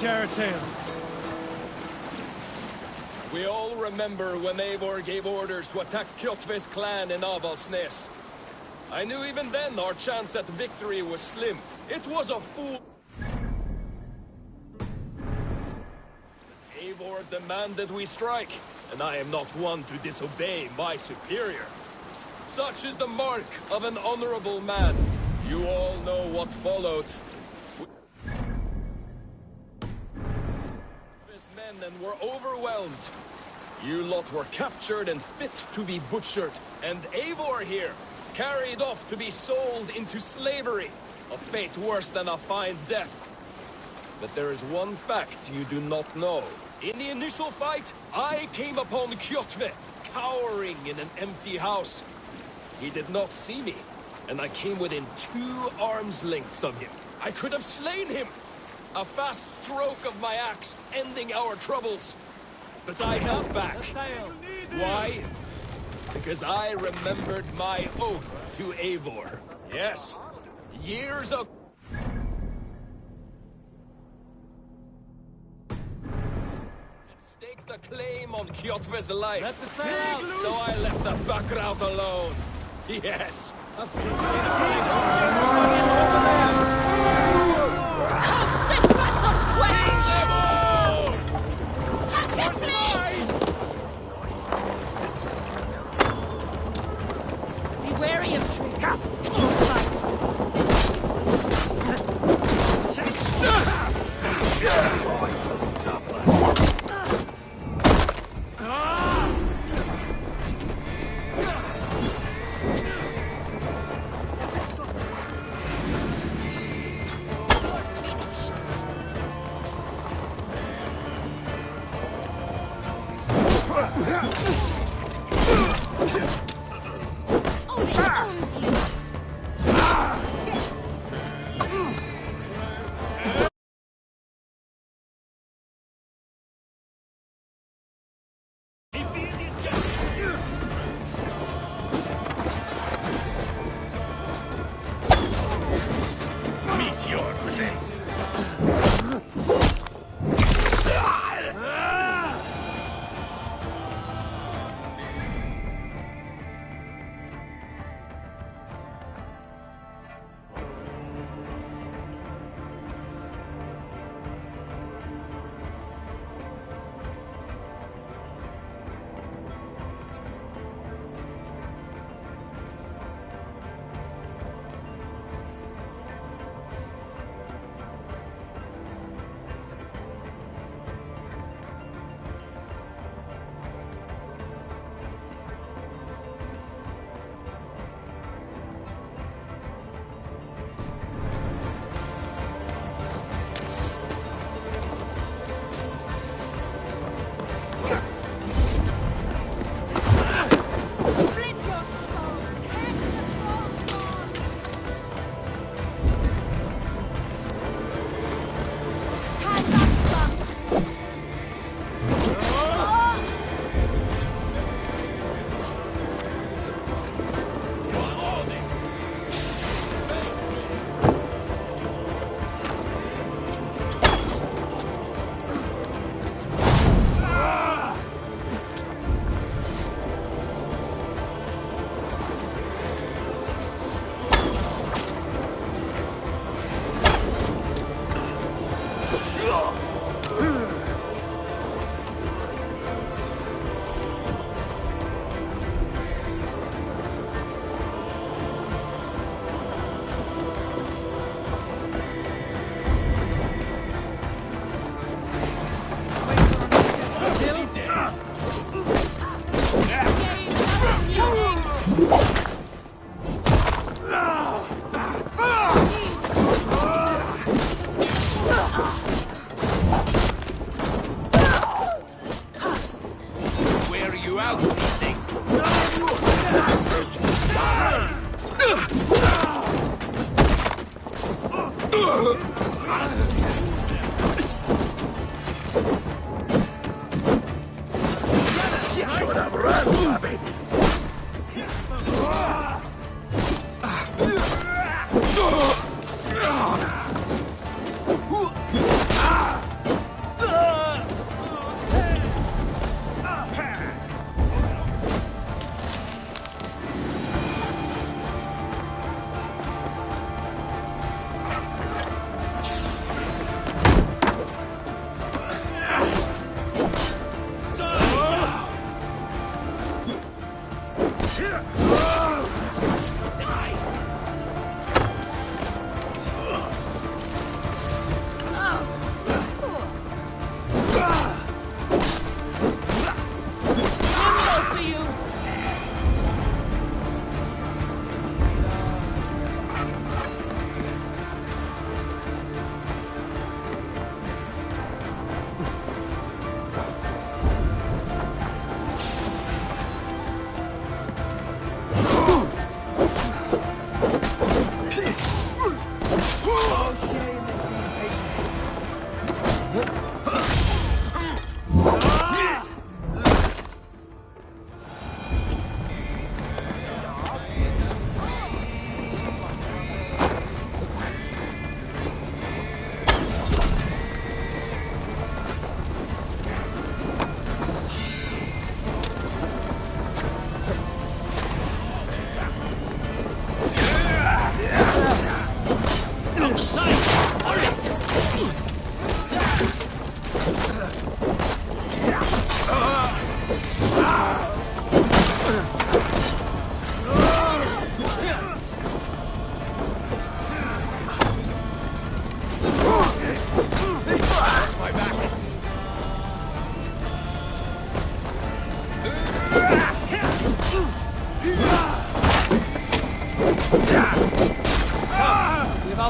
share a tale. We all remember when Eivor gave orders to attack Kjotve's clan in Avaldsnes. I knew even then our chance at victory was slim. It was a fool. Eivor demanded we strike, and I am not one to disobey my superior. Such is the mark of an honorable man. You all know what followed. His men and were overwhelmed. You lot were captured and fit to be butchered, and Eivor here, carried off to be sold into slavery. A fate worse than a fine death. But there is one fact you do not know. In the initial fight, I came upon Kjotve, cowering in an empty house. He did not see me, and I came within 2 arms lengths of him. I could have slain him! A fast stroke of my axe, ending our troubles. But I held back. Why? Because I remembered my oath to Eivor. Yes, years ago. Staked a claim on Kjotve's life. Let the sail out! So I left the Backrout alone. Yes. Be wary of tricks.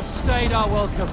stayed our welcome.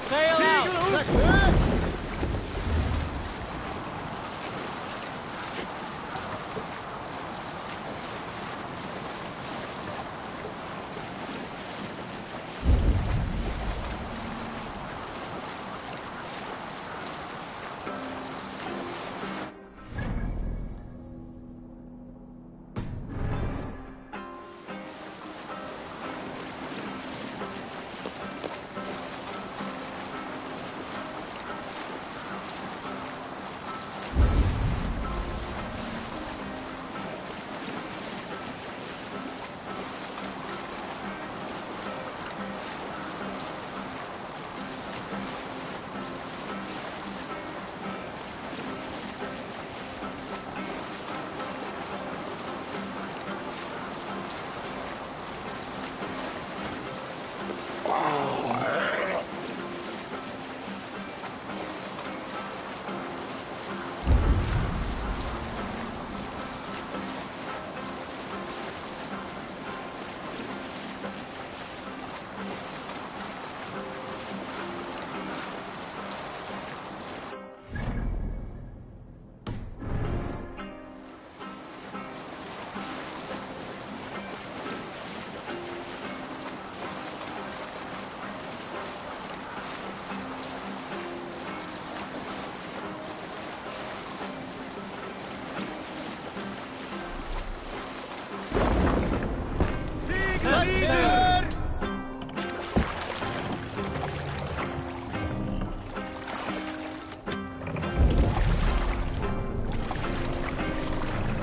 Sail out!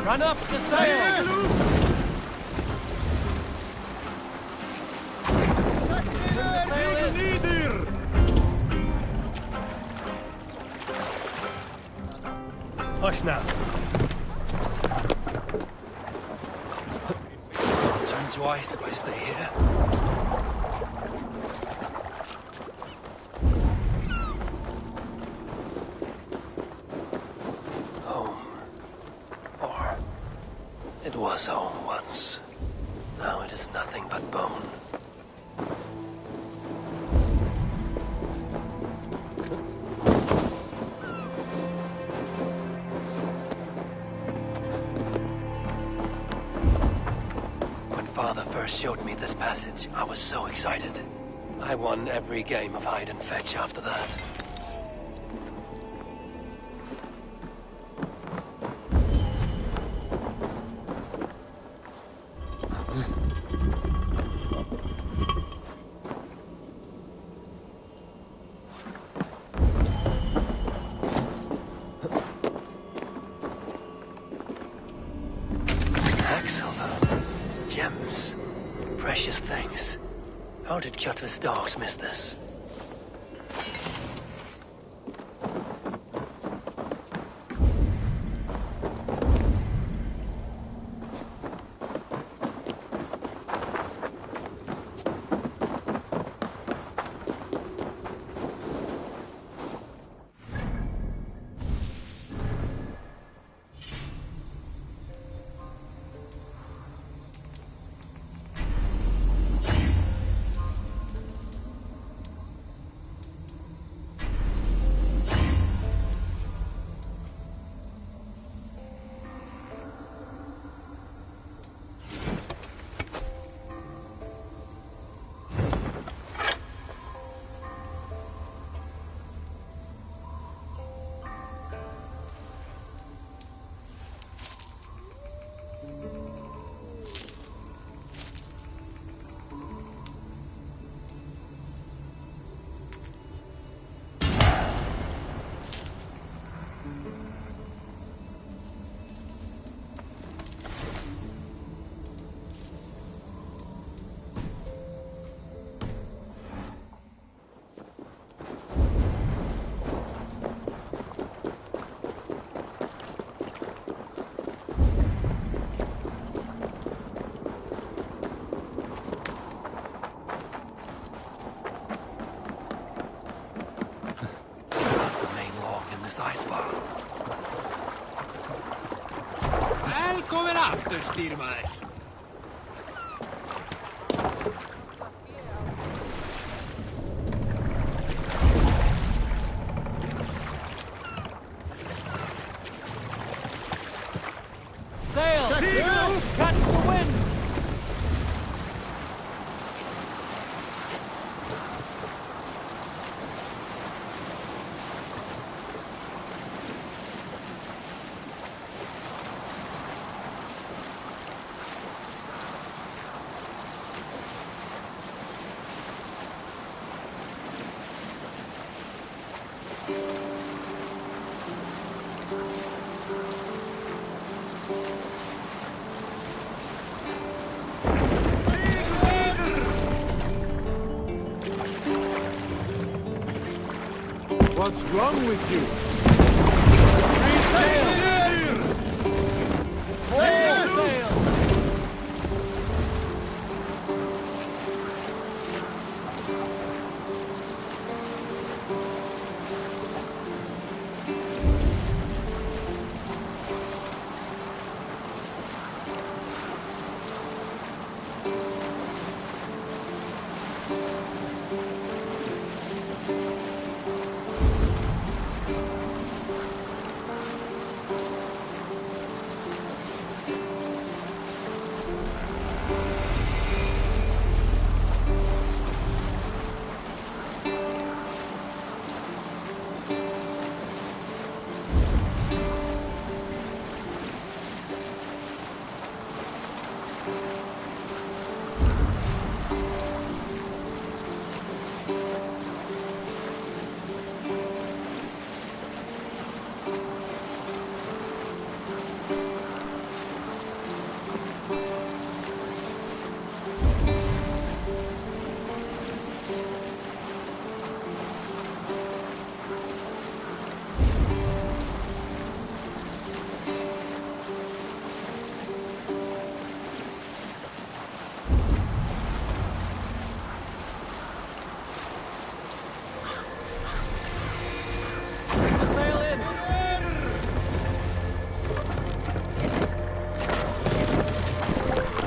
Run up the sail! Hush now. I'll turn to ice if I stay here. It was home once. Now it is nothing but bone. first showed me this passage, I was so excited. I won every game of hide and fetch after that. Gems. Precious things. How did Kjotve's dogs miss this? Välkommen after, styrmaður. Sail! Catch the wind! What's wrong with you?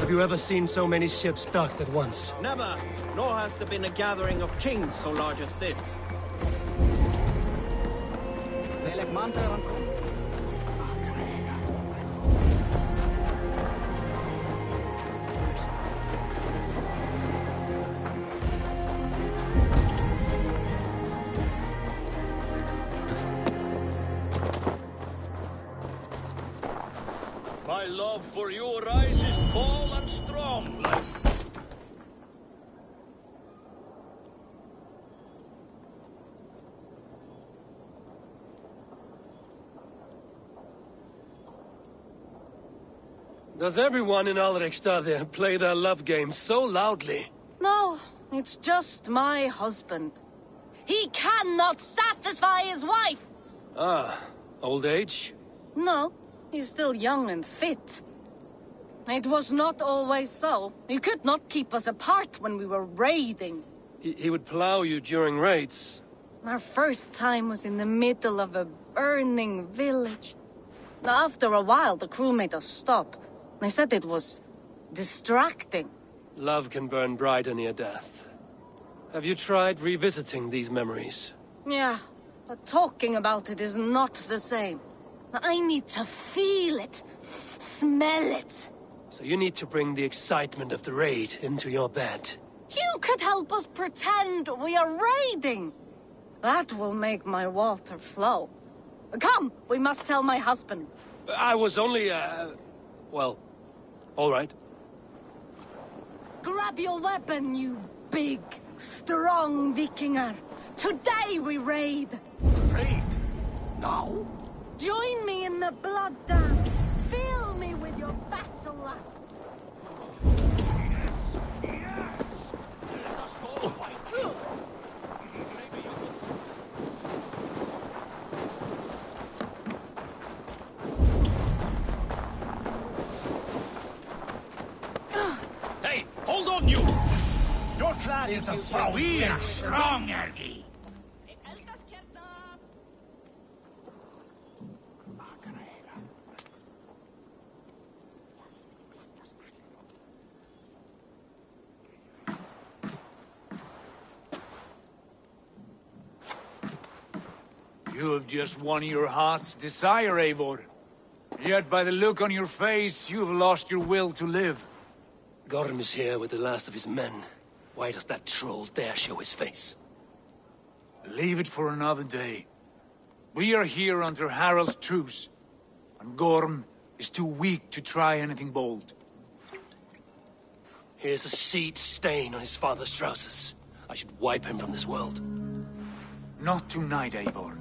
Have you ever seen so many ships docked at once? Never, nor has there been a gathering of kings so large as this. My love for you rises tall and strong like... Does everyone in Alrekstad play their love game so loudly? No, it's just my husband. He cannot satisfy his wife! Ah, old age? No, he's still young and fit. It was not always so. He could not keep us apart when we were raiding. He would plow you during raids. Our first time was in the middle of a burning village. After a while, the crew made us stop. They said it was distracting. Love can burn brighter near death. Have you tried revisiting these memories? Yeah, but talking about it is not the same. I need to feel it, smell it. So you need to bring the excitement of the raid into your bed. You could help us pretend we are raiding. That will make my water flow. Come, we must tell my husband. I was only, well, all right. Grab your weapon, you big, strong Vikinger. Today we raid. Raid? Now? Join me in the blood dance. Fill me with your battle lust. Hey, hold on, you! Your clan is a foul. We are strong, Ergi. You have just won your heart's desire, Eivor. Yet by the look on your face, you have lost your will to live. Gorm is here with the last of his men. Why does that troll dare show his face? Leave it for another day. We are here under Harald's truce, and Gorm is too weak to try anything bold. Here's a seed stain on his father's trousers. I should wipe him from this world. Not tonight, Eivor.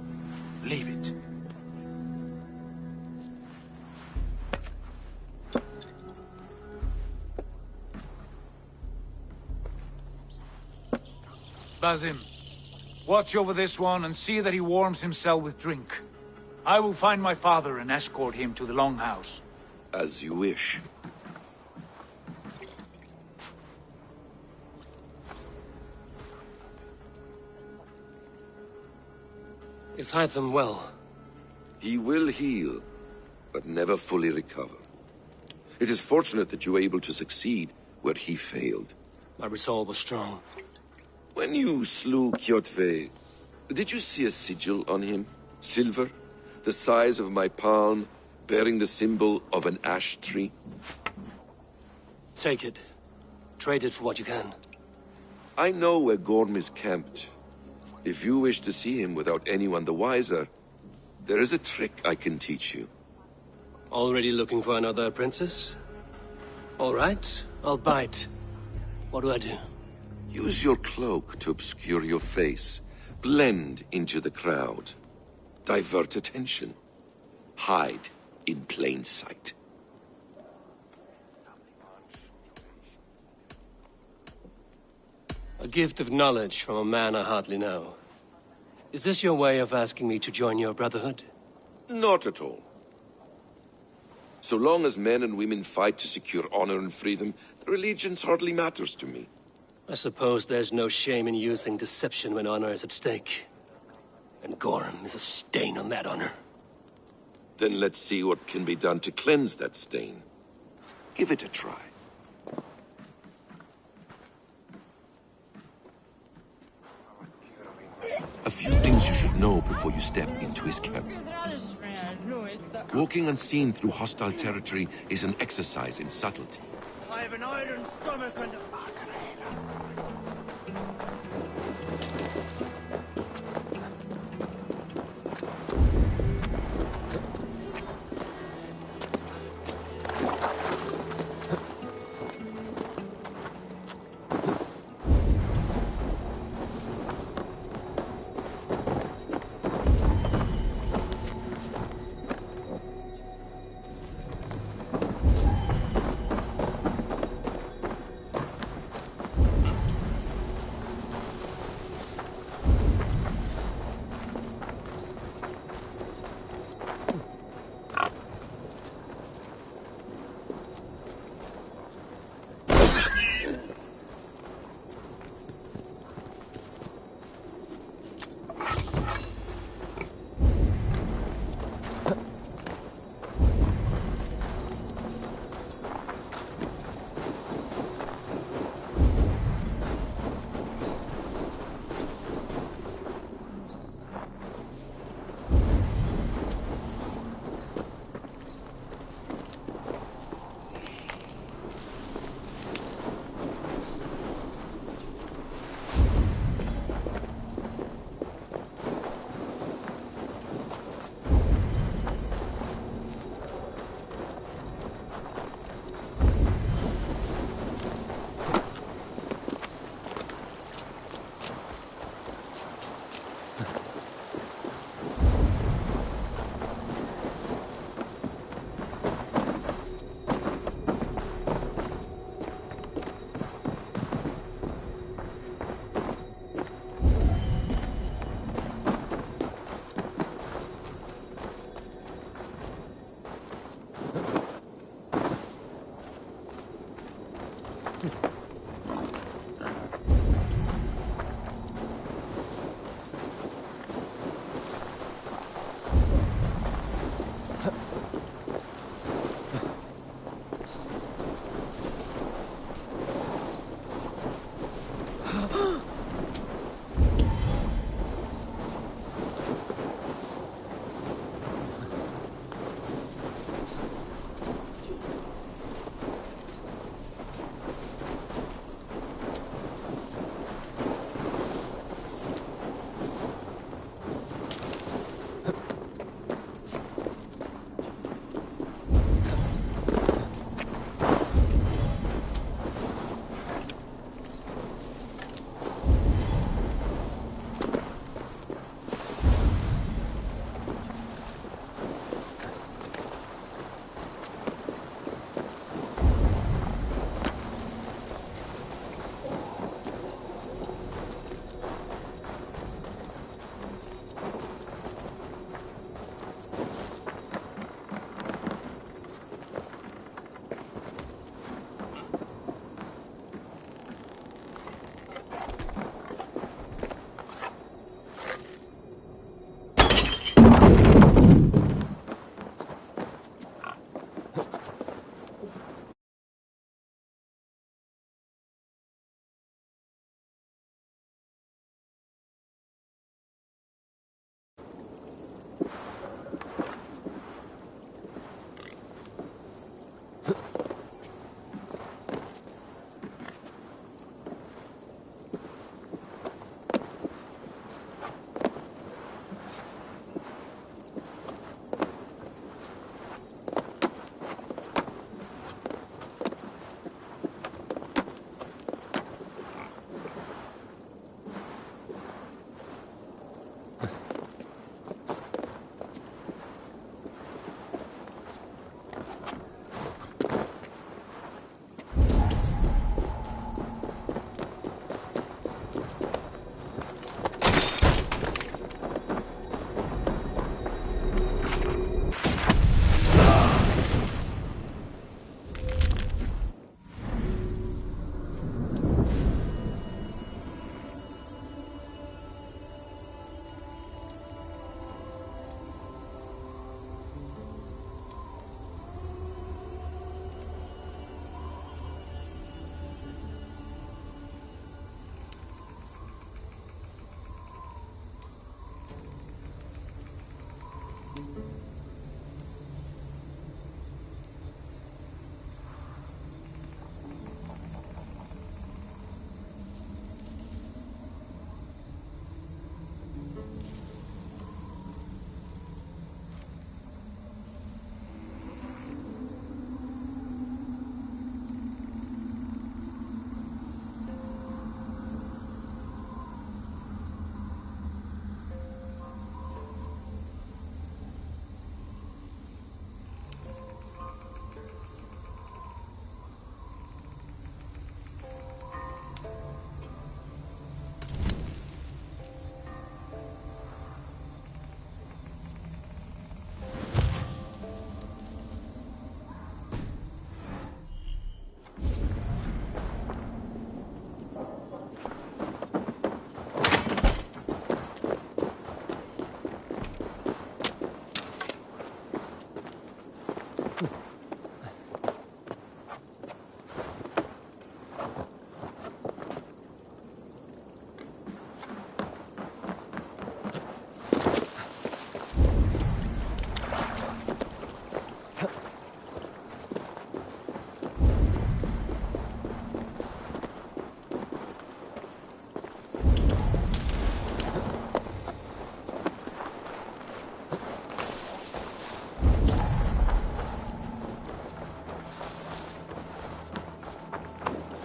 Leave it. Basim, watch over this one and see that he warms himself with drink. I will find my father and escort him to the Longhouse. As you wish. Is Hytham well? He will heal, but never fully recover. It is fortunate that you were able to succeed where he failed. My resolve was strong. When you slew Kjotve, did you see a sigil on him? Silver, the size of my palm, bearing the symbol of an ash tree? Take it. Trade it for what you can. I know where Gorm is camped. If you wish to see him without anyone the wiser, there is a trick I can teach you. Already looking for another princess? All right, I'll bite. What do I do? Use your cloak to obscure your face. Blend into the crowd. Divert attention. Hide in plain sight. A gift of knowledge from a man I hardly know. Is this your way of asking me to join your brotherhood? Not at all. So long as men and women fight to secure honor and freedom, their allegiance hardly matters to me. I suppose there's no shame in using deception when honor is at stake. And Gorm is a stain on that honor. Then let's see what can be done to cleanse that stain. Give it a try. A few things you should know before you step into his camp. Walking unseen through hostile territory is an exercise in subtlety. I have an iron stomach and a...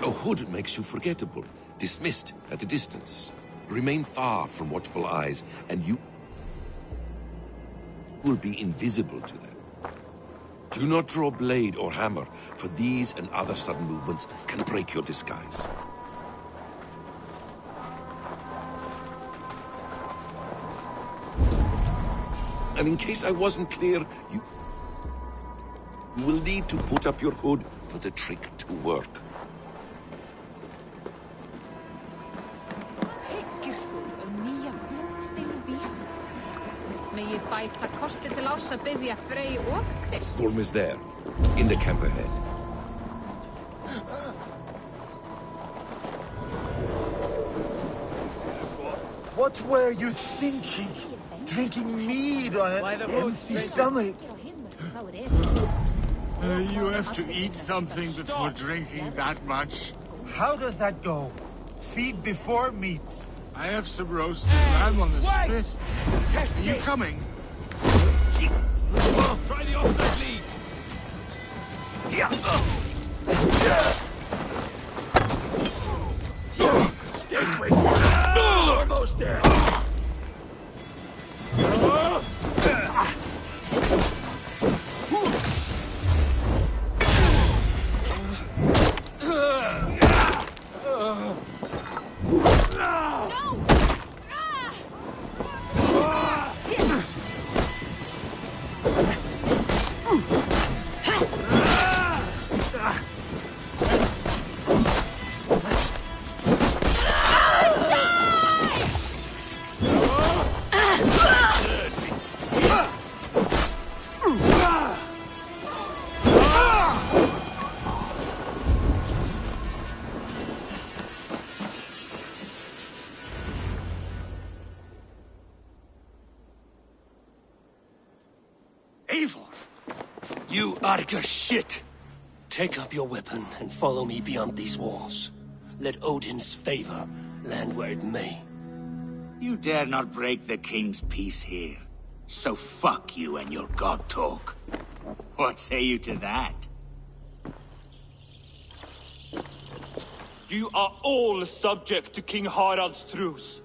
A hood makes you forgettable, dismissed at a distance. Remain far from watchful eyes, and you will be invisible to them. Do not draw blade or hammer, for these and other sudden movements can break your disguise. And in case I wasn't clear, you will need to put up your hood for the trick to work. það kosti til árs að biðja Frey og Krist. Gorm is there, in the camp ahead. What were you thinking? Drinking mead on an empty stomach? You have to eat something before drinking that much. How does that go? Feed before meat. I have some roasted lamb on the spit. Are you coming? Try the offside lead. Stay quick. Almost there. You Arga shit! Take up your weapon and follow me beyond these walls. Let Odin's favor land where it may. You dare not break the king's peace here. So fuck you and your god talk. What say you to that? You are all subject to King Harald's truce.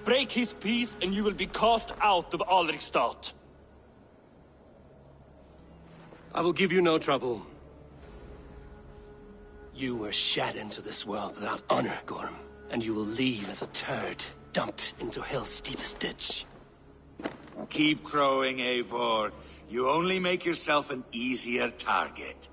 Break his peace and you will be cast out of Alrikstad. I will give you no trouble. You were shat into this world without honor, Gorm, and you will leave as a turd, dumped into hell's deepest ditch. Keep crowing, Eivor. You only make yourself an easier target.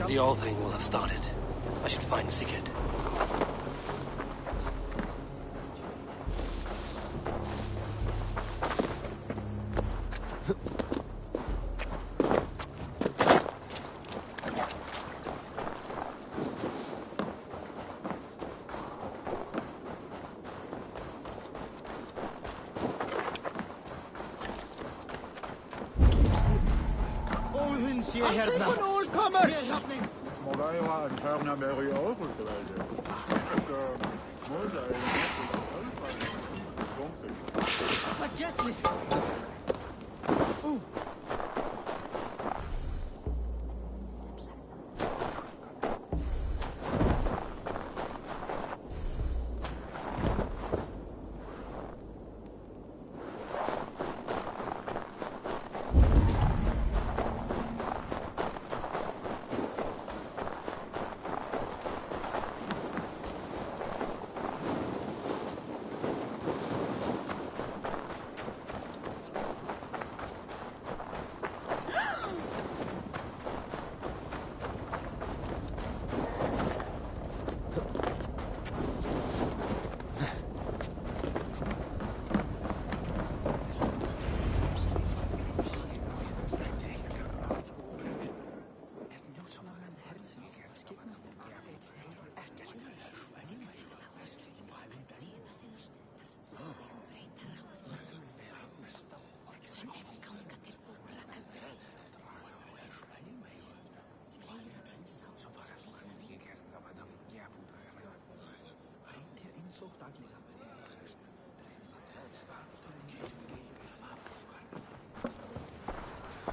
The All Thing will have started. I should find Sigurd.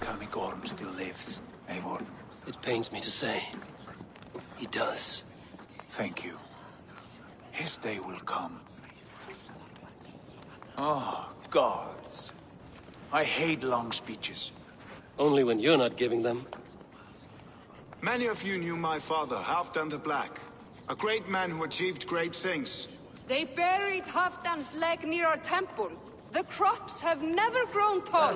Tell me Gorm still lives, Eivor. It pains me to say. He does. Thank you. His day will come. Oh, gods. I hate long speeches. Only when you're not giving them. Many of you knew my father, Halfdan the Black. A great man who achieved great things. They buried Halfdan's leg near our temple. The crops have never grown tall.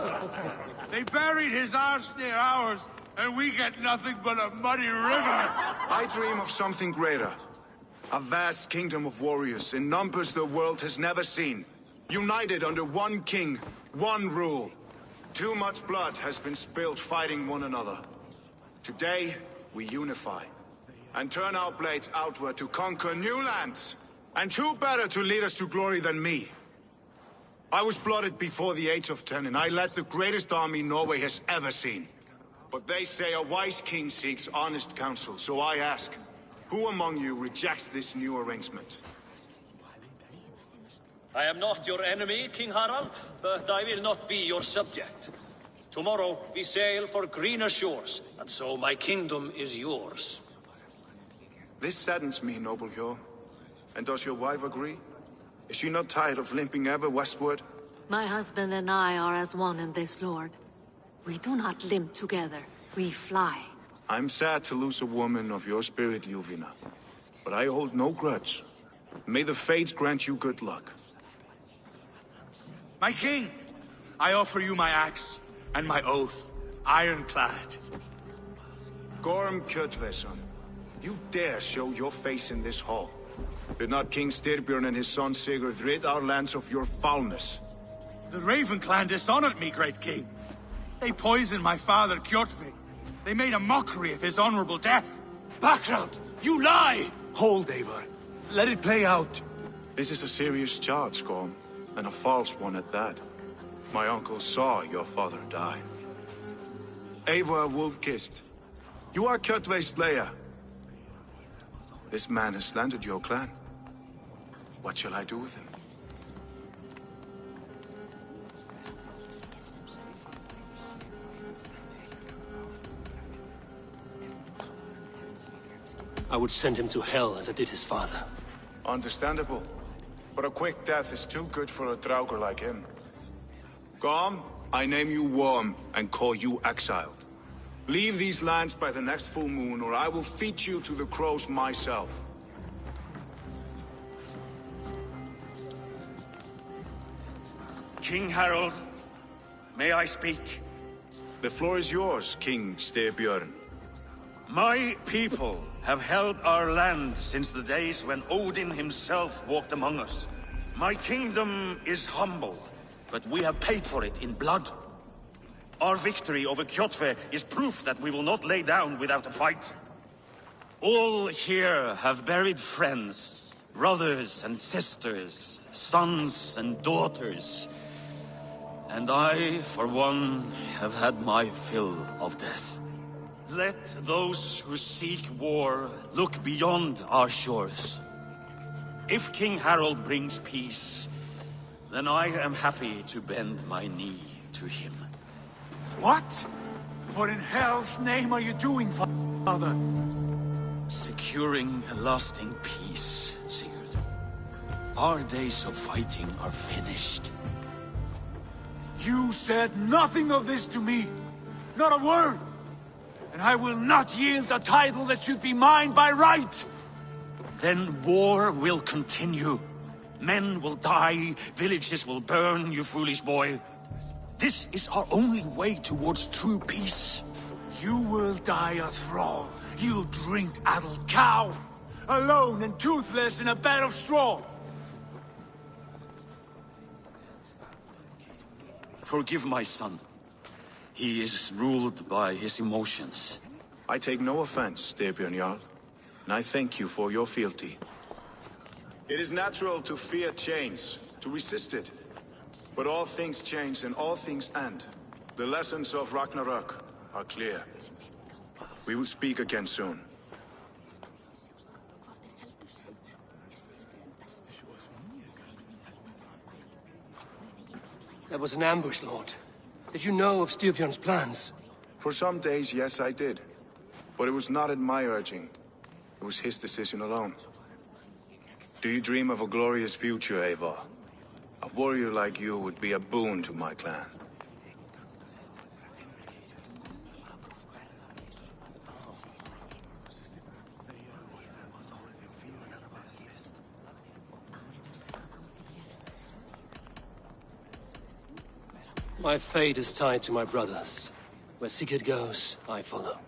They buried his arse near ours. and we get nothing but a muddy river. I dream of something greater. A vast kingdom of warriors in numbers the world has never seen. United under one king, one rule. Too much blood has been spilled fighting one another. Today, we unify. And turn our blades outward to conquer new lands. And who better to lead us to glory than me? I was blooded before the age of 10, and I led the greatest army Norway has ever seen. But they say a wise king seeks honest counsel, so I ask, who among you rejects this new arrangement? I am not your enemy, King Harald, but I will not be your subject. Tomorrow we sail for greener shores, and so my kingdom is yours. This saddens me, noble Hjor. And does your wife agree? Is she not tired of limping ever westward? My husband and I are as one in this, Lord. We do not limp together, we fly. I'm sad to lose a woman of your spirit, Ljuvina. But I hold no grudge. May the fates grant you good luck. My king, I offer you my axe and my oath, ironclad. Gorm Kjotveson, you dare show your face in this hall. Did not King Styrbjörn and his son Sigurd rid our lands of your foulness? The Raven clan dishonored me, great king. They poisoned my father, Kjotve. They made a mockery of his honorable death. Background! You lie! Hold, Eivor. Let it play out. This is a serious charge, Gorm, and a false one at that. My uncle saw your father die. Eivor Wolf-Kissed, you are Kjotve's slayer. This man has slandered your clan. What shall I do with him? I would send him to hell as I did his father. Understandable. But a quick death is too good for a Draugr like him. Gorm, I name you Worm and call you exiled. Leave these lands by the next full moon, or I will feed you to the crows myself. King Harald, may I speak? The floor is yours, King Styrbjörn. My people have held our land since the days when Odin himself walked among us. My kingdom is humble, but we have paid for it in blood. Our victory over Kjotve is proof that we will not lay down without a fight. All here have buried friends, brothers and sisters, sons and daughters. And I, for one, have had my fill of death. Let those who seek war look beyond our shores. If King Harald brings peace, then I am happy to bend my knee to him. What? What in hell's name are you doing, father? Securing a lasting peace, Sigurd. Our days of fighting are finished. You said nothing of this to me. Not a word. And I will not yield a title that should be mine by right! Then war will continue. Men will die, villages will burn, you foolish boy. This is our only way towards true peace. You will die a thrall. You drink-addled cow. Alone and toothless in a bed of straw. Forgive my son. He is ruled by his emotions. I take no offense, Styrbjörn Jarl, and I thank you for your fealty. It is natural to fear change, to resist it. But all things change and all things end. The lessons of Ragnarok are clear. We will speak again soon. That was an ambush, Lord. Did you know of Styrbjörn's plans? For some days, yes, I did. But it was not at my urging. It was his decision alone. Do you dream of a glorious future, Eivor? A warrior like you would be a boon to my clan. My fate is tied to my brothers. Where Sigurd goes, I follow.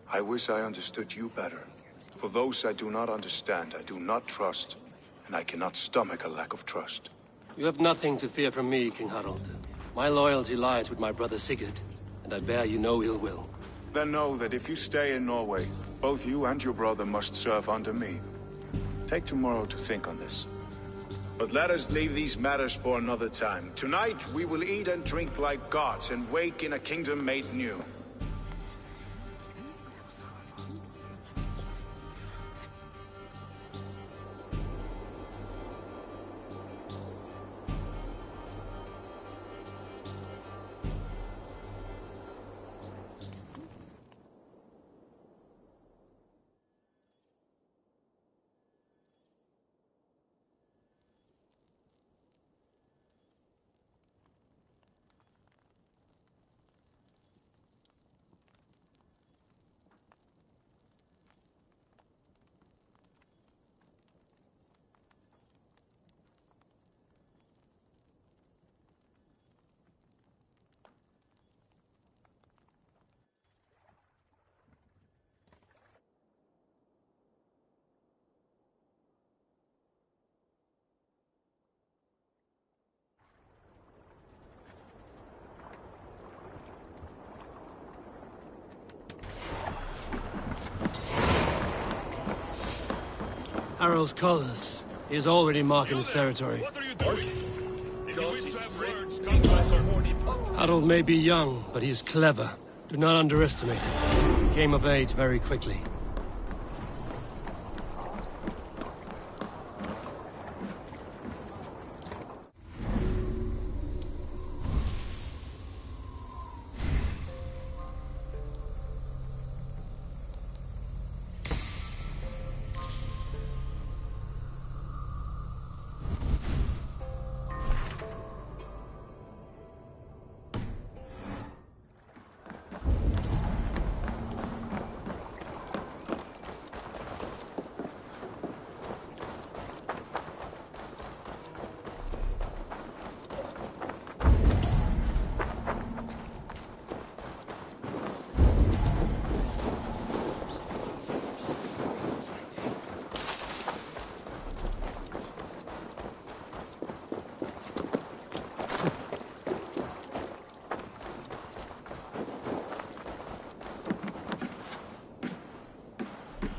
I wish I understood you better. For those I do not understand, I do not trust, and I cannot stomach a lack of trust. You have nothing to fear from me, King Harald. My loyalty lies with my brother Sigurd, and I bear you no ill will. Then know that if you stay in Norway, both you and your brother must serve under me. Take tomorrow to think on this. But let us leave these matters for another time. Tonight, we will eat and drink like gods and wake in a kingdom made new. Harald's colors. He is already marking his territory. What are you doing? If you wish to have words, come to us. Harold may be young, but he is clever. Do not underestimate him. He came of age very quickly.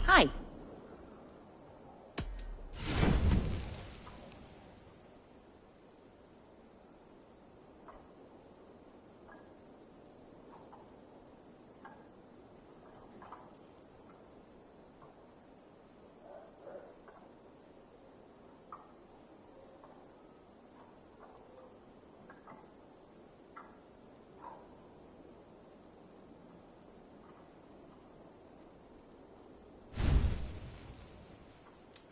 Hi.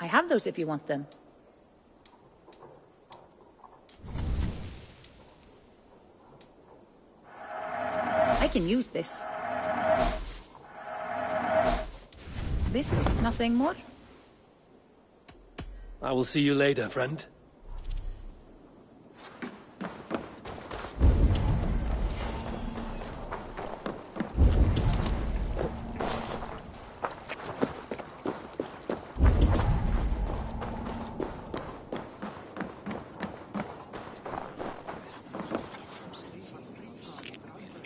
I have those if you want them. I can use this. This, nothing more? I will see you later, friend.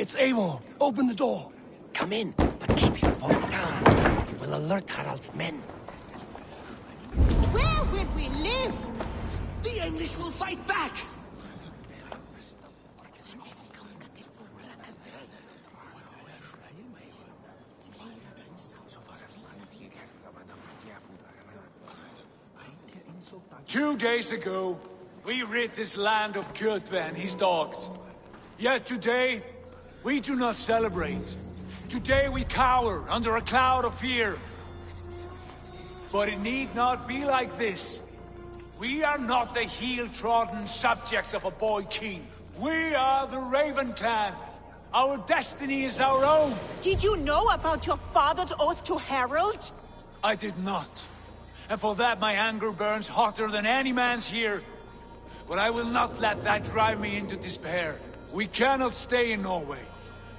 It's Eivor. Open the door. Come in, but keep your voice down. You will alert Harald's men. Where will we live? The English will fight back! Two days ago, we rid this land of Kjotve and his dogs. Yet today, we do not celebrate. Today we cower under a cloud of fear. But it need not be like this. We are not the heel-trodden subjects of a boy king. We are the Raven clan. Our destiny is our own. Did you know about your father's oath to Harald? I did not. And for that my anger burns hotter than any man's here. But I will not let that drive me into despair. We cannot stay in Norway.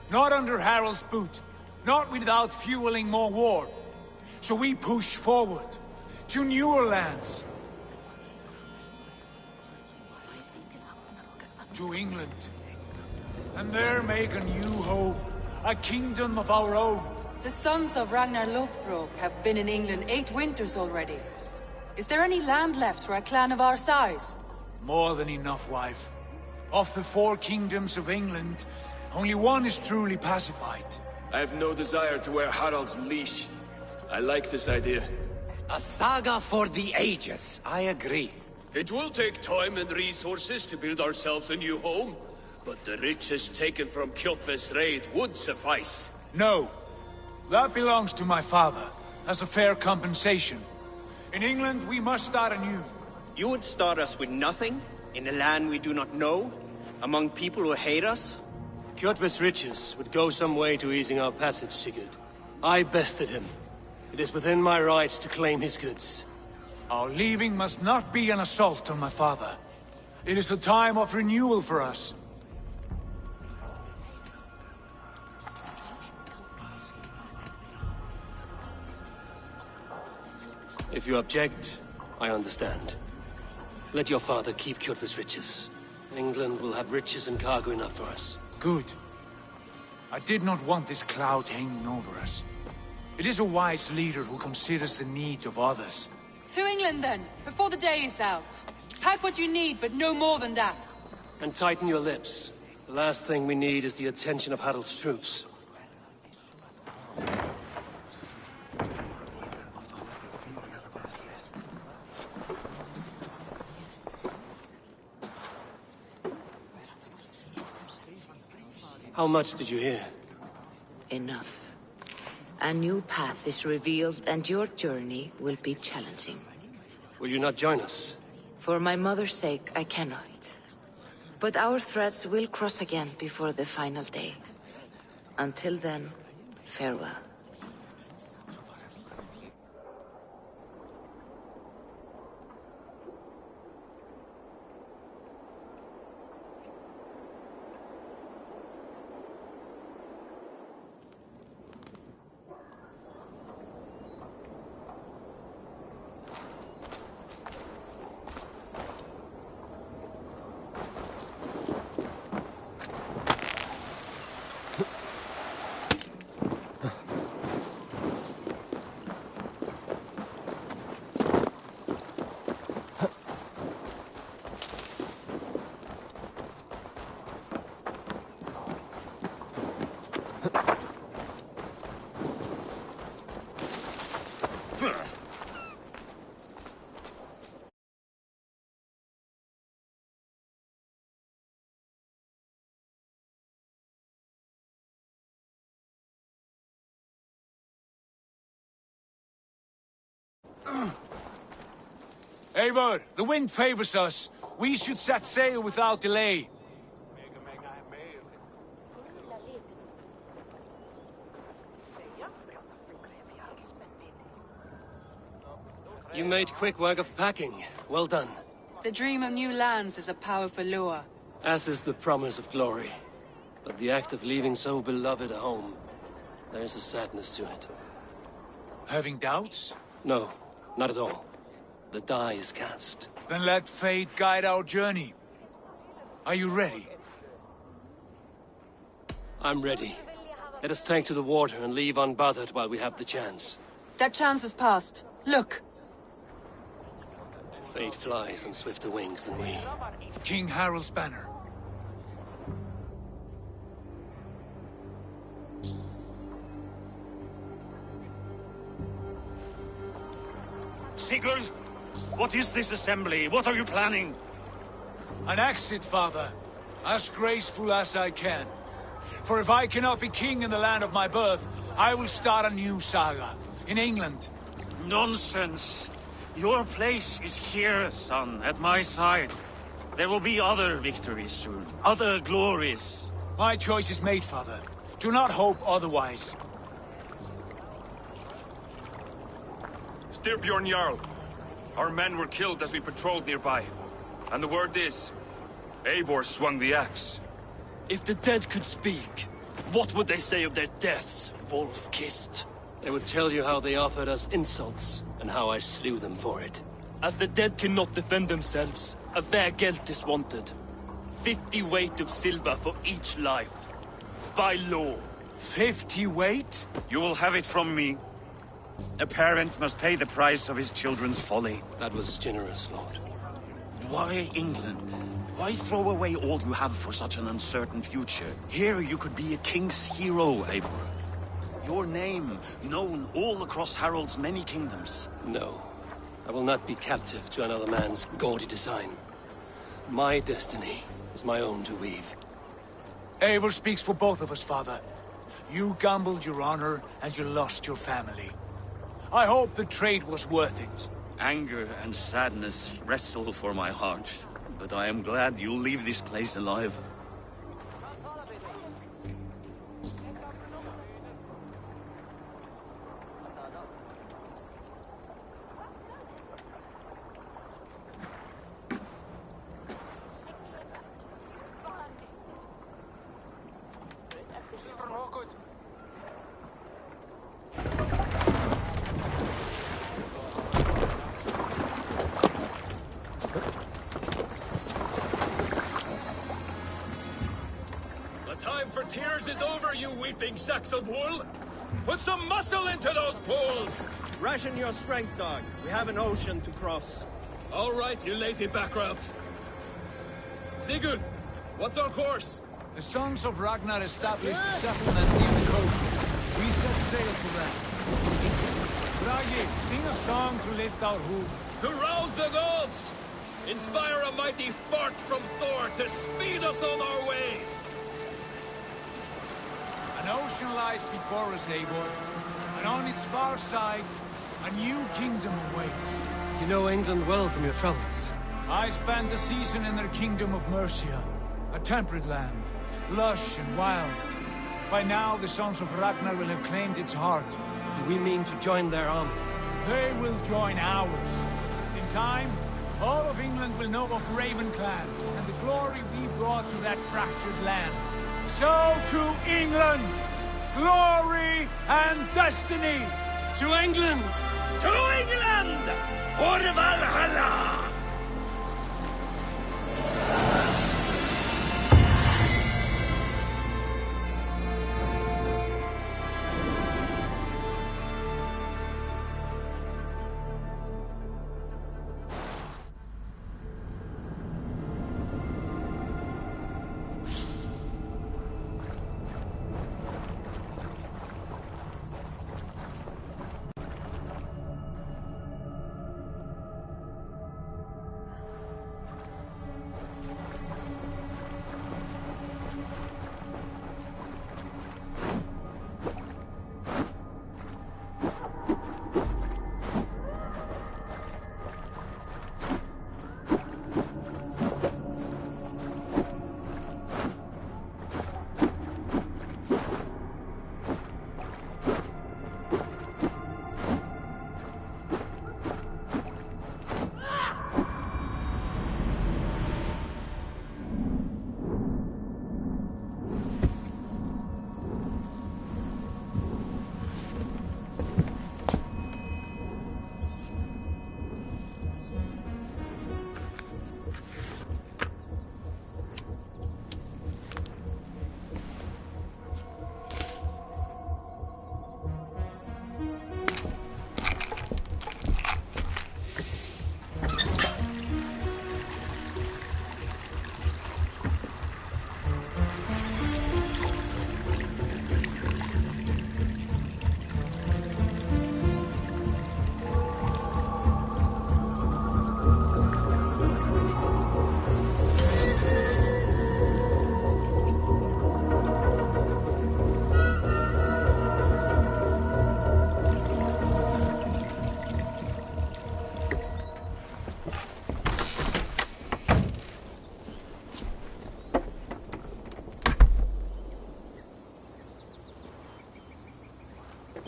Not under Harald's boot. Not without fueling more war. So we push forward. To newer lands. To England. And there make a new home. A kingdom of our own. The sons of Ragnar Lothbrok have been in England 8 winters already. Is there any land left for a clan of our size? More than enough, wife. Of the 4 kingdoms of England, only one is truly pacified. I have no desire to wear Harald's leash. I like this idea. A saga for the ages, I agree. It will take time and resources to build ourselves a new home, but the riches taken from Kjotve's raid would suffice. No. That belongs to my father, as a fair compensation. In England, we must start anew. You would start us with nothing? In a land we do not know? Among people who hate us? Kjotve's riches would go some way to easing our passage, Sigurd. I bested him. It is within my rights to claim his goods. Our leaving must not be an assault on my father. It is a time of renewal for us. If you object, I understand. Let your father keep Kjotve's riches. England will have riches and cargo enough for us. Good. I did not want this cloud hanging over us. It is a wise leader who considers the need of others. To England then, before the day is out. Pack what you need, but no more than that. And tighten your lips. The last thing we need is the attention of Harald's troops. How much did you hear? Enough. A new path is revealed and your journey will be challenging. Will you not join us? For my mother's sake, I cannot. But our threads will cross again before the final day. Until then, farewell. Eivor, the wind favors us. We should set sail without delay. You made quick work of packing. Well done. The dream of new lands is a powerful lure. As is the promise of glory. But the act of leaving so beloved a home, there's a sadness to it. Having doubts? No, not at all. The die is cast. Then let fate guide our journey. Are you ready? I'm ready. Let us take to the water and leave unbothered while we have the chance. That chance is past. Look! Fate flies on swifter wings than we. King Harald's banner. Sigurd, what is this assembly? What are you planning? An exit, father. As graceful as I can. For if I cannot be king in the land of my birth, I will start a new saga. In England. Nonsense. Your place is here, son, at my side. There will be other victories soon. Other glories. My choice is made, father. Do not hope otherwise. Styrbjorn Jarl. Our men were killed as we patrolled nearby. And the word is, Eivor swung the axe. If the dead could speak, What would they say of their deaths, wolf-kissed? They would tell you how they offered us insults, and how I slew them for it. As the dead cannot defend themselves, a fair gelt is wanted. 50 weight of silver for each life. By law. 50 weight? You will have it from me. A parent must pay the price of his children's folly. That was generous, Lord. Why England? Why throw away all you have for such an uncertain future? Here you could be a king's hero, Eivor. Your name known all across Harald's many kingdoms. No. I will not be captive to another man's gaudy design. My destiny is my own to weave. Eivor speaks for both of us, father. You gambled your honor, and you lost your family. I hope the trade was worth it. Anger and sadness wrestle for my heart, but I am glad you'll leave this place alive. Is over, you weeping sacks of wool! Put some muscle into those pulls! Ration your strength, dog. We have an ocean to cross. All right, you lazy backrout. Sigurd, what's our course? The Sons of Ragnar established a settlement near the coast. We set sail for them. Bragi, sing a song to lift our hoop. To rouse the gods! Inspire a mighty fart from Thor to speed us on our way! An ocean lies before us, Eivor, and on its far side, a new kingdom awaits. You know England well from your travels. I spent a season in their kingdom of Mercia, a temperate land, lush and wild. By now, the Sons of Ragnar will have claimed its heart. Do we mean to join their army? They will join ours. In time, all of England will know of Raven Clan, and the glory we brought to that fractured land. So to England! Glory and destiny! To England! To England! For Valhalla!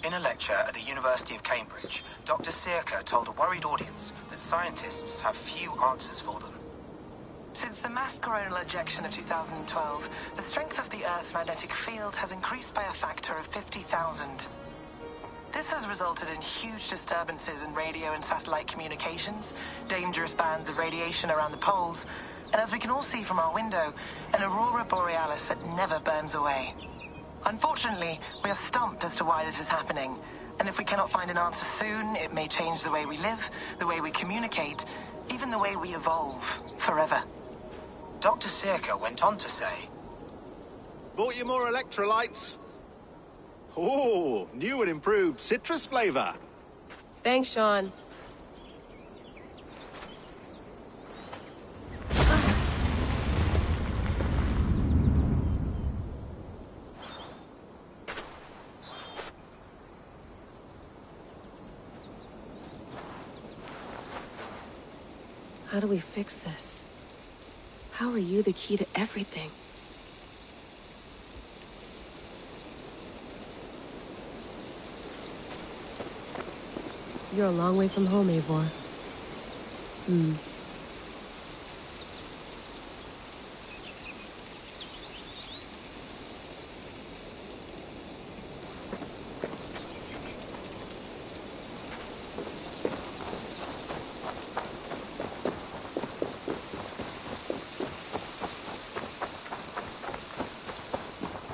In a lecture at the University of Cambridge, Dr. Sirka told a worried audience that scientists have few answers for them. Since the mass coronal ejection of 2012, the strength of the Earth's magnetic field has increased by a factor of 50,000. This has resulted in huge disturbances in radio and satellite communications, dangerous bands of radiation around the poles, and as we can all see from our window, an aurora borealis that never burns away. Unfortunately, we are stumped as to why this is happening, and if we cannot find an answer soon, it may change the way we live, the way we communicate, even the way we evolve, forever. Dr. Circa went on to say, Bought you more electrolytes? Oh, new and improved citrus flavor. Thanks, Sean. How do we fix this? How are you the key to everything? You're a long way from home, Eivor.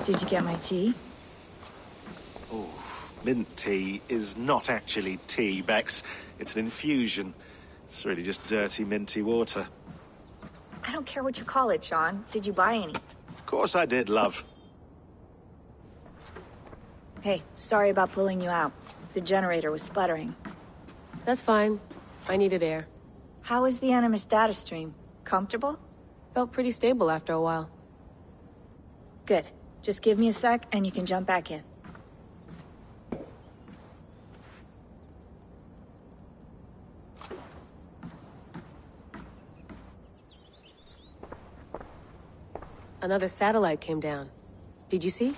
Did you get my tea? Oh, mint tea is not actually tea, Bex. It's an infusion. It's really just dirty, minty water. I don't care what you call it, Sean. Did you buy any? Of course I did, love. Hey, sorry about pulling you out. The generator was sputtering. That's fine. I needed air. How was the Animus data stream? Comfortable? Felt pretty stable after a while. Good. Just give me a sec and you can jump back in. Another satellite came down. Did you see?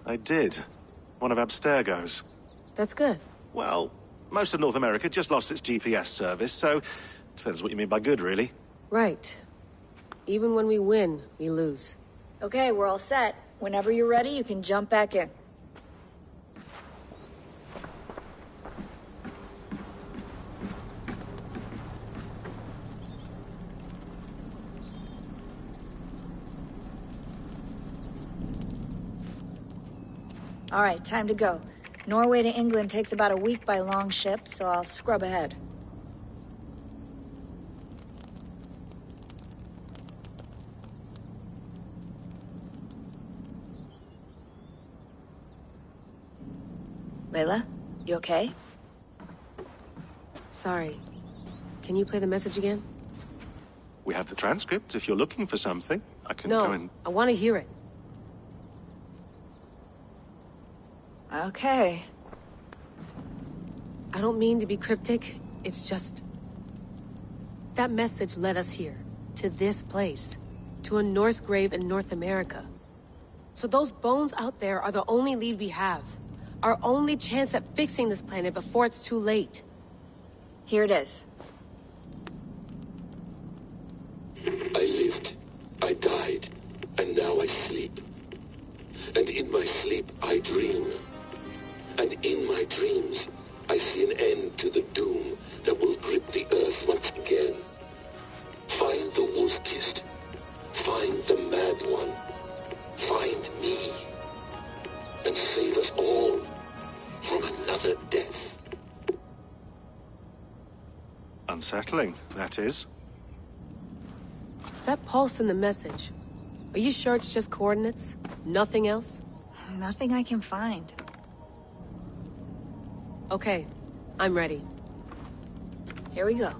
I did. One of Abstergo's. That's good. Well, most of North America just lost its GPS service, so depends what you mean by good, really. Right. Even when we win, we lose. Okay, we're all set. Whenever you're ready, you can jump back in. All right, time to go. Norway to England takes about a week by long ship, so I'll scrub ahead. Layla, you okay? Sorry. Can you play the message again? We have the transcript. If you're looking for something, I can No, go and... I want to hear it. Okay. I don't mean to be cryptic. It's just... that message led us here. To this place. To a Norse grave in North America. So those bones out there are the only lead we have. Our only chance at fixing this planet before it's too late. Here it is. I lived, I died, and now I sleep. And in my sleep I dream. And in my dreams I see an end to the doom that will grip the earth once again. Find the wolf-kissed. Find the mad one. Find me. And save us all from another death. Unsettling, that is. That pulse in the message. Are you sure it's just coordinates? Nothing else? Nothing I can find. Okay, I'm ready. Here we go.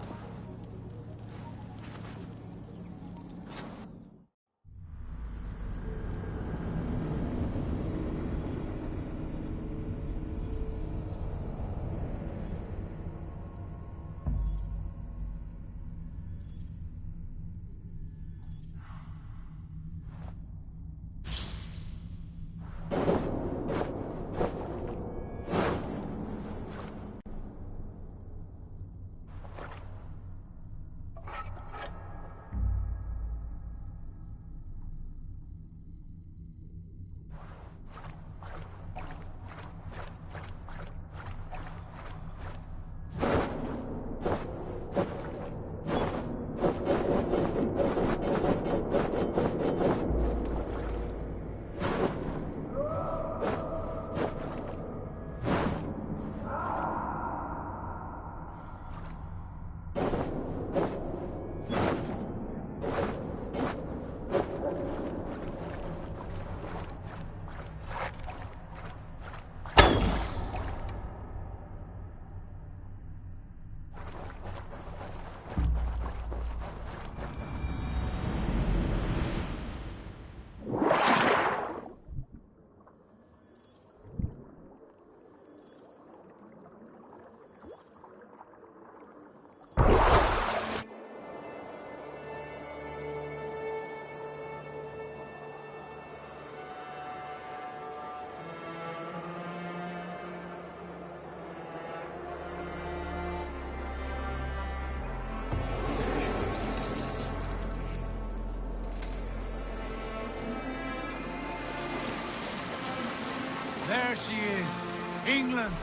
There she is. England.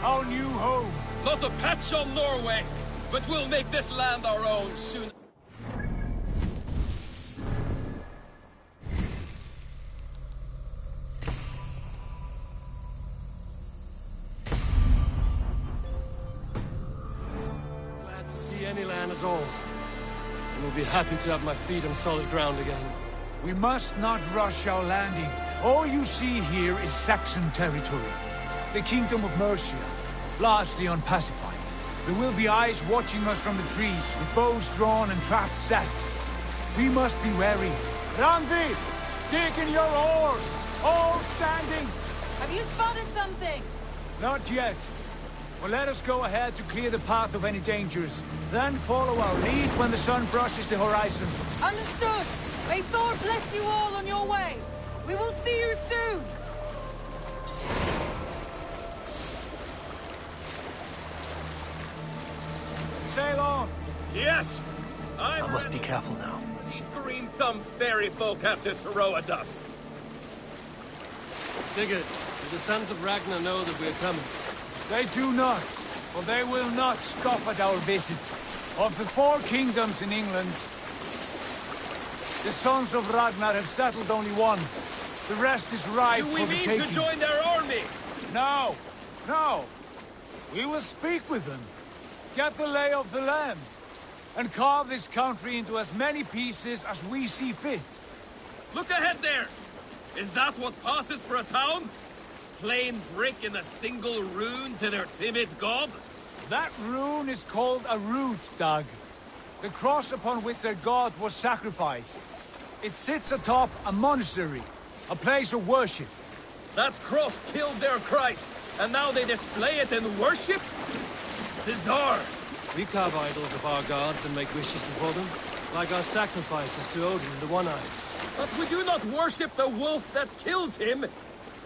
Our new home. Not a patch on Norway, but we'll make this land our own soon. Glad to see any land at all. And will be happy to have my feet on solid ground again. We must not rush our landing. All you see here is Saxon territory. The Kingdom of Mercia, largely unpacified. There will be eyes watching us from the trees, with bows drawn and traps set. We must be wary. Randi! Dig in your oars! All standing! Have you spotted something? Not yet. Well, let us go ahead to clear the path of any dangers. Then follow our lead when the sun brushes the horizon. Understood! May Thor bless you all on your way! We will see you soon! Sail on! Yes! I must be careful now. These green-thumbed fairy folk have to throw at us. Sigurd, do the sons of Ragnar know that we are coming? They do not, for they will not scoff at our visit. Of the 4 kingdoms in England, the sons of Ragnar have settled only one. The rest is ripe for the taking. Do we mean to join their army? No, no. We will speak with them, get the lay of the land, and carve this country into as many pieces as we see fit. Look ahead there! Is that what passes for a town? Plain brick in a single rune to their timid god? That rune is called a root, Dag. The cross upon which their god was sacrificed. It sits atop a monastery, a place of worship. That cross killed their Christ, and now they display it in worship? Bizarre! We carve idols of our gods and make wishes before them, like our sacrifices to Odin, the One-Eyed. But we do not worship the wolf that kills him!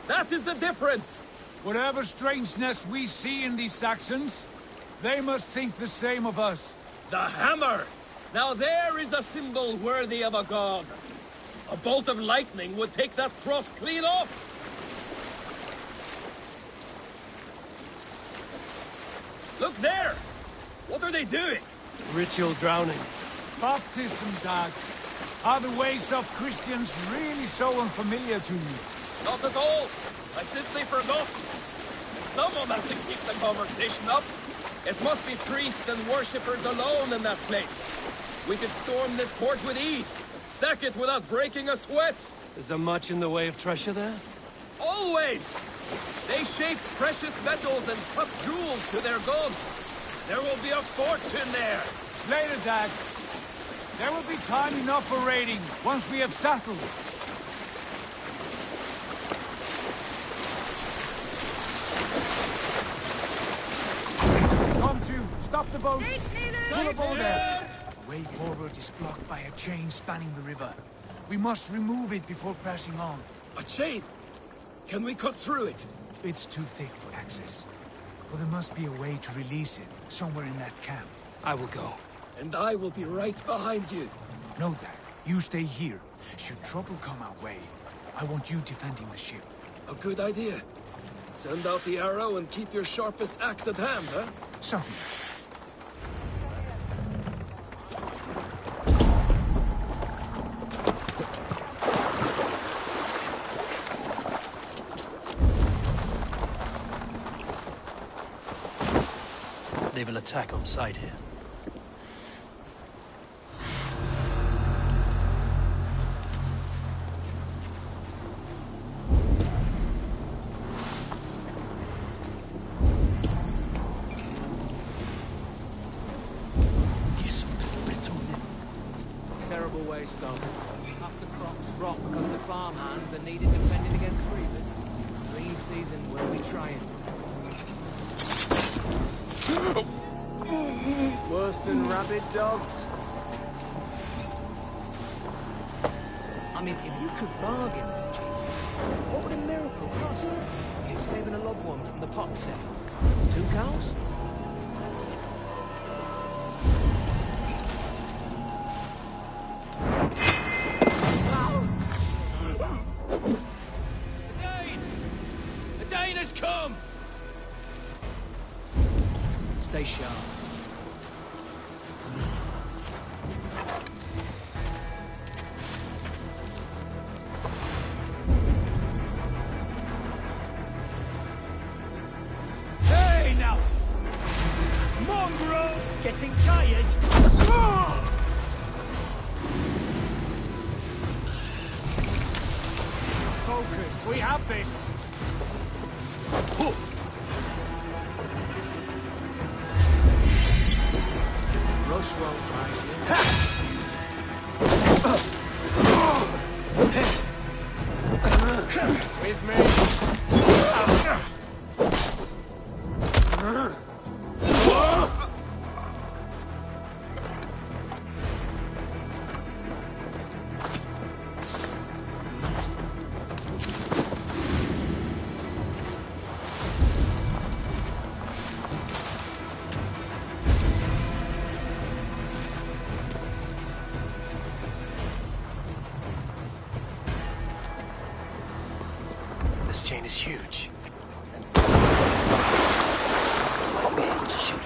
That is the difference! Whatever strangeness we see in these Saxons, they must think the same of us. The hammer! Now there is a symbol worthy of a god. A bolt of lightning would take that cross clean off! Look there! What are they doing? Ritual drowning. Baptism, Dag. Are the ways of Christians really so unfamiliar to you? Not at all. I simply forgot. And someone has to keep the conversation up. It must be priests and worshippers alone in that place. We could storm this port with ease. Sack it without breaking a sweat. Is there much in the way of treasure there? Always! They shape precious metals and cut jewels to their gods. There will be a fortune there. Later, Dad. There will be time enough for raiding, once we have settled. Come to, stop the boats. Pull aboard there. The way forward is blocked by a chain spanning the river. We must remove it before passing on. A chain? Can we cut through it? It's too thick for access. But there must be a way to release it, somewhere in that camp. I will go. And I will be right behind you. No, Dad. You stay here. Should trouble come our way, I want you defending the ship. A good idea. Send out the arrow and keep your sharpest axe at hand, huh? Something They will attack on sight here. Terrible waste of. Half the crops rot because the farmhands are needed defending against reavers. Green season will be trying. Worse than rabid dogs. I mean, if you could bargain with Jesus, what would a miracle cost? Saving a loved one from the pox set. 2 cows? they shall. Hey, now! Mongrel! Getting tired? Focus, we have this! Rush won't rise with me! This chain is huge. And I'll be able to shoot it.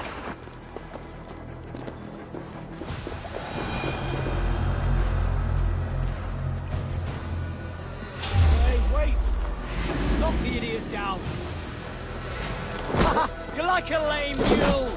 Hey, wait! Knock the idiot down! You're like a lame mule!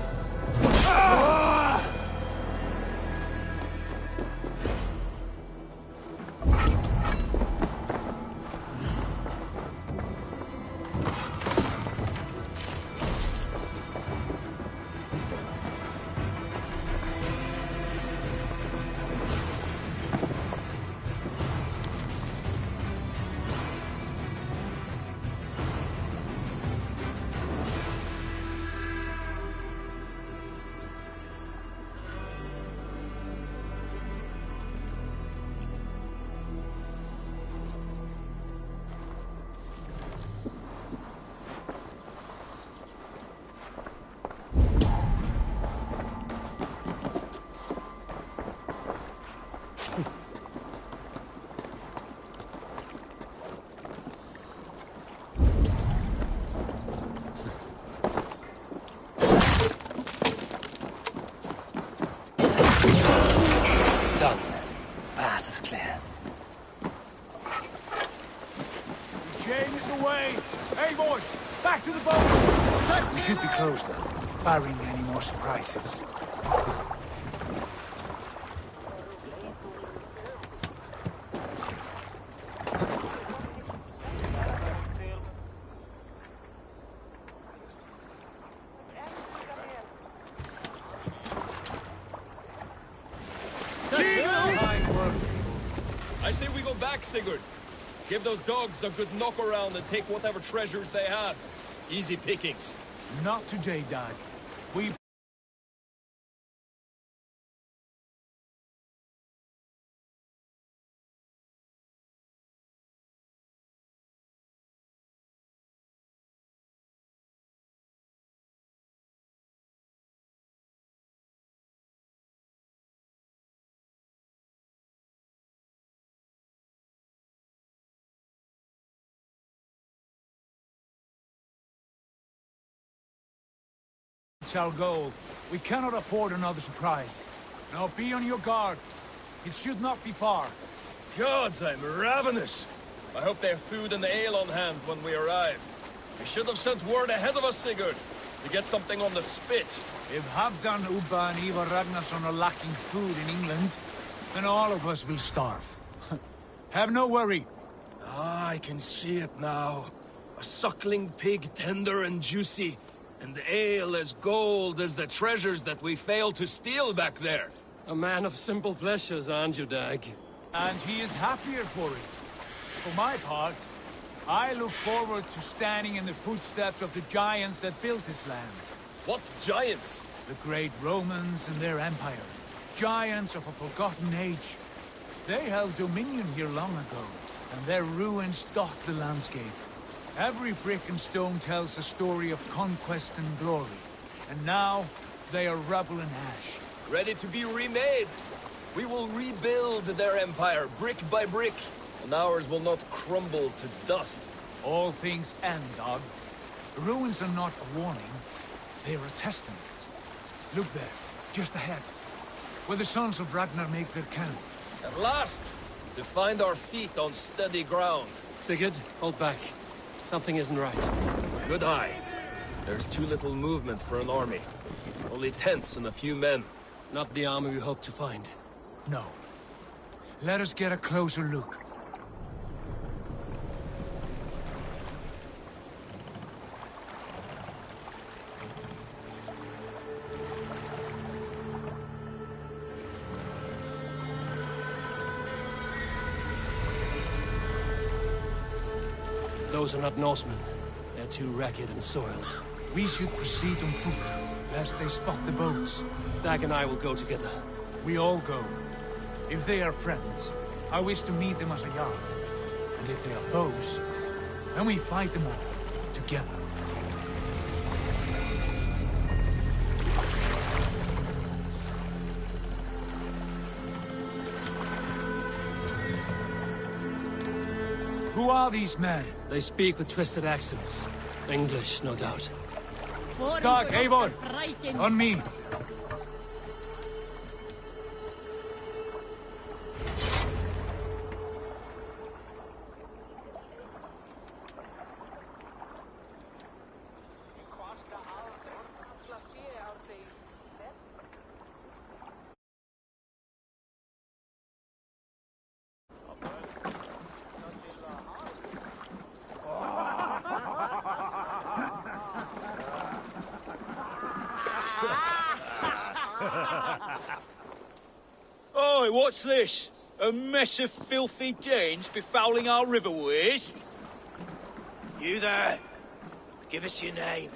Done. Path is clear. The chain is away! Hey, boy! Back to the boat! We should be close now, barring any more surprises. I say we go back, Sigurd. Give those dogs a good knock around and take whatever treasures they have. Easy pickings. Not today, Dag. We... It's our goal. We cannot afford another surprise. Now be on your guard. It should not be far. Gods, I'm ravenous. I hope they have food and ale on hand when we arrive. We should have sent word ahead of us, Sigurd, to get something on the spit. If Halfdan, Ubba and Ivar Ragnarsson are lacking food in England, then all of us will starve. Have no worry. Ah, I can see it now. A suckling pig, tender and juicy. And ale as gold as the treasures that we failed to steal back there. A man of simple pleasures, aren't you, Dag? And he is happier for it. For my part, I look forward to standing in the footsteps of the giants that built this land. What giants? The great Romans and their empire. Giants of a forgotten age. They held dominion here long ago, and their ruins dot the landscape. Every brick and stone tells a story of conquest and glory. And now, they are rubble and ash. Ready to be remade. We will rebuild their empire, brick by brick. And ours will not crumble to dust. All things end, Dog. The ruins are not a warning. They are a testament. Look there, just ahead. Where the sons of Ragnar make their camp. At last! To find our feet on steady ground. Sigurd, hold back. Something isn't right. Good eye. There's too little movement for an army. Only tents and a few men. Not the army we hope to find. No. Let us get a closer look. Those are not Norsemen. They're too ragged and soiled. We should proceed on foot, lest they spot the boats. Dag and I will go together. We all go. If they are friends, I wish to meet them as a Jarl. And if they are foes, then we fight them all, together. Who are these men? They speak with twisted accents. English, no doubt. Dag, Eivor! On me! Oi, what's this? A mess of filthy Danes befouling our riverways? You there? Give us your name.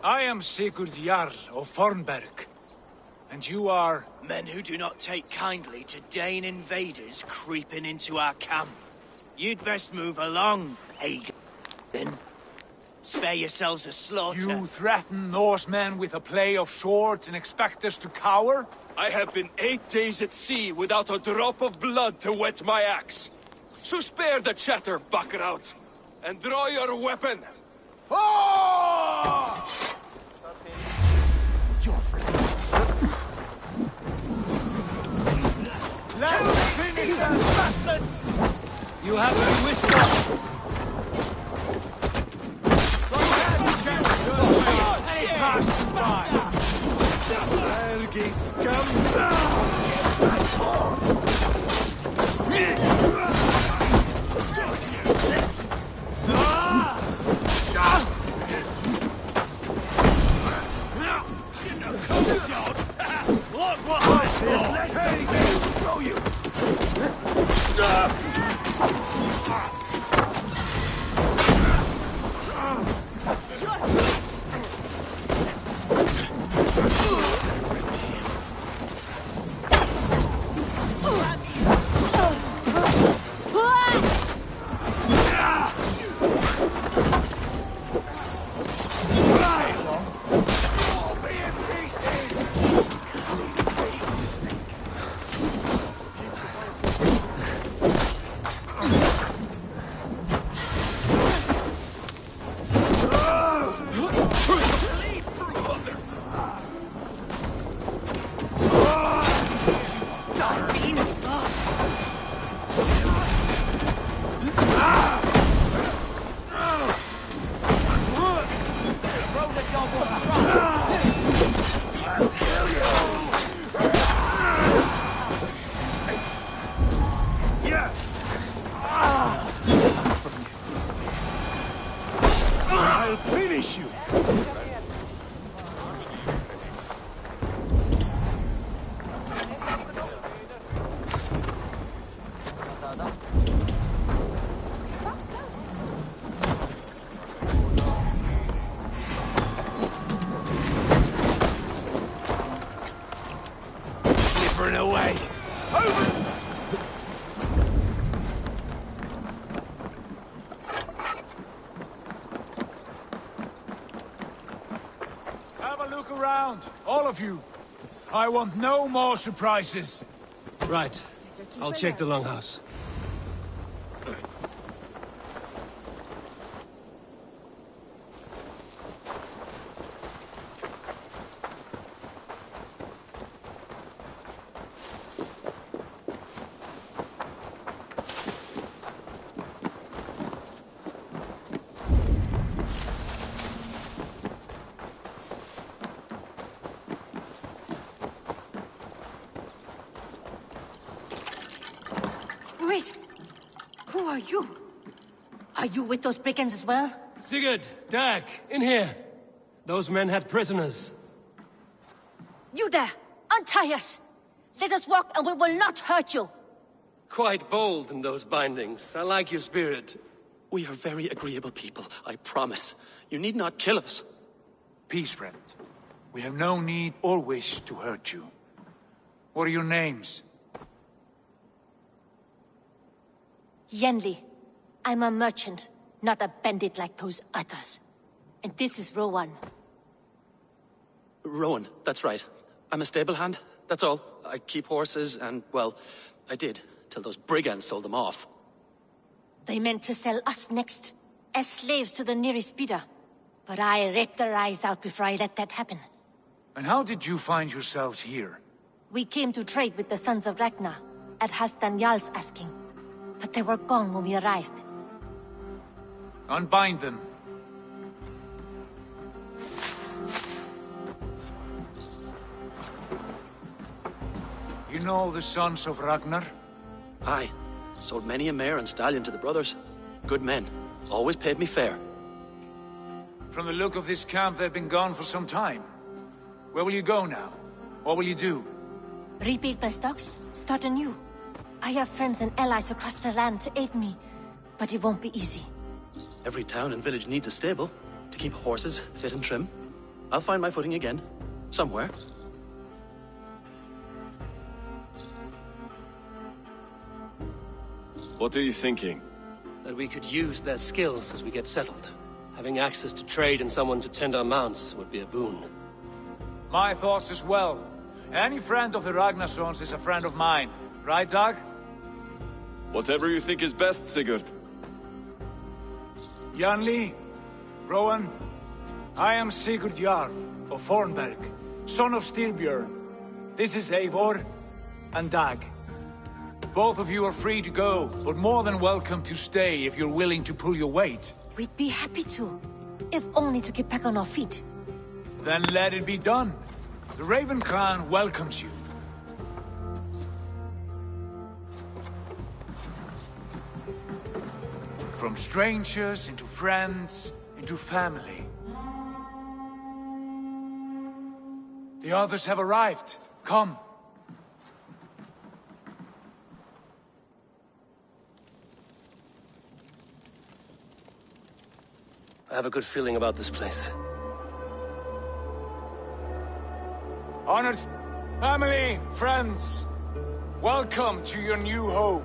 I am Sigurd Jarl of Fornberg. And you are... Men who do not take kindly to Dane invaders creeping into our camp. You'd best move along, Hagen. Spare yourselves a slaughter. You threaten Norsemen with a play of swords and expect us to cower? I have been 8 days at sea without a drop of blood to wet my axe. So spare the chatter, buckerouts, and draw your weapon. Oh! Let's finish them, bastards! You have to be whispered. Look what I did! Let me throw you! I'll finish you! Slithering away! Have a look around, all of you. I want no more surprises. Right. I'll check the longhouse. Wait! Who are you? Are you with those brigands as well? Sigurd, Dag, in here. Those men had prisoners. You there! Untie us! Let us walk and we will not hurt you! Quite bold in those bindings. I like your spirit. We are very agreeable people, I promise. You need not kill us. Peace, friend. We have no need or wish to hurt you. What are your names? Yenli. I'm a merchant, not a bandit like those others. And this is Rowan. Rowan, that's right. I'm a stable hand, that's all. I keep horses and, well, I did, till those brigands sold them off. They meant to sell us next, as slaves to the nearest bidder. But I ripped their eyes out before I let that happen. And how did you find yourselves here? We came to trade with the Sons of Ragnar, at Halfdan Jarl's asking. But they were gone when we arrived. Unbind them. You know the Sons of Ragnar? Aye. Sold many a mare and stallion to the brothers. Good men. Always paid me fair. From the look of this camp, they've been gone for some time. Where will you go now? What will you do? Rebuild my stocks, start anew. I have friends and allies across the land to aid me, but it won't be easy. Every town and village needs a stable to keep horses fit and trim. I'll find my footing again. Somewhere. What are you thinking? That we could use their skills as we get settled. Having access to trade and someone to tend our mounts would be a boon. My thoughts as well. Any friend of the Ragnarsons is a friend of mine. Right, Dag? Whatever you think is best, Sigurd. Janli, Rowan, I am Sigurd Jarl of Fornberg, son of Styrbjörn. This is Eivor and Dag. Both of you are free to go, but more than welcome to stay if you're willing to pull your weight. We'd be happy to, if only to get back on our feet. Then let it be done. The Raven clan welcomes you. From strangers, into friends, into family. The others have arrived. Come. I have a good feeling about this place. Honored family, friends, welcome to your new home.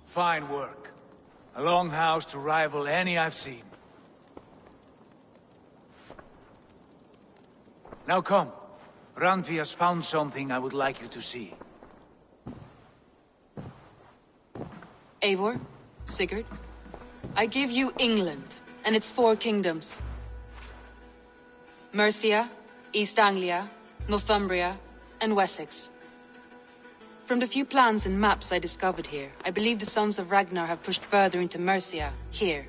Fine work. A longhouse to rival any I've seen. Now come. Randvi has found something I would like you to see. Eivor, Sigurd, I give you England and its 4 kingdoms. Mercia, East Anglia, Northumbria, and Wessex. From the few plans and maps I discovered here, I believe the Sons of Ragnar have pushed further into Mercia, here.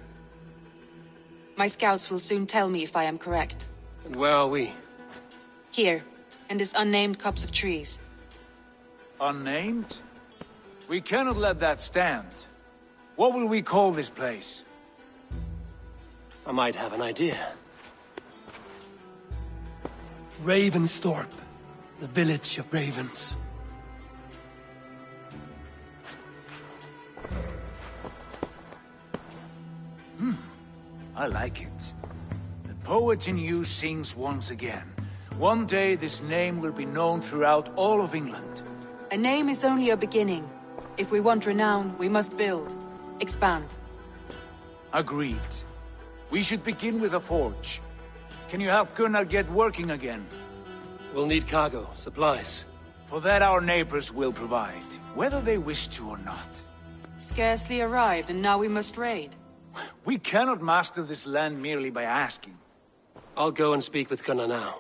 My scouts will soon tell me if I am correct. And where are we? Here, in this unnamed copse of trees. Unnamed? We cannot let that stand. What will we call this place? I might have an idea. Ravensthorpe, the village of ravens. I like it. The poet in you sings once again. One day this name will be known throughout all of England. A name is only a beginning. If we want renown, we must build, expand. Agreed. We should begin with a forge. Can you help Gunnar get working again? We'll need cargo, supplies. For that our neighbors will provide, whether they wish to or not. Scarcely arrived, and now we must raid. We cannot master this land merely by asking. I'll go and speak with Gunnar now.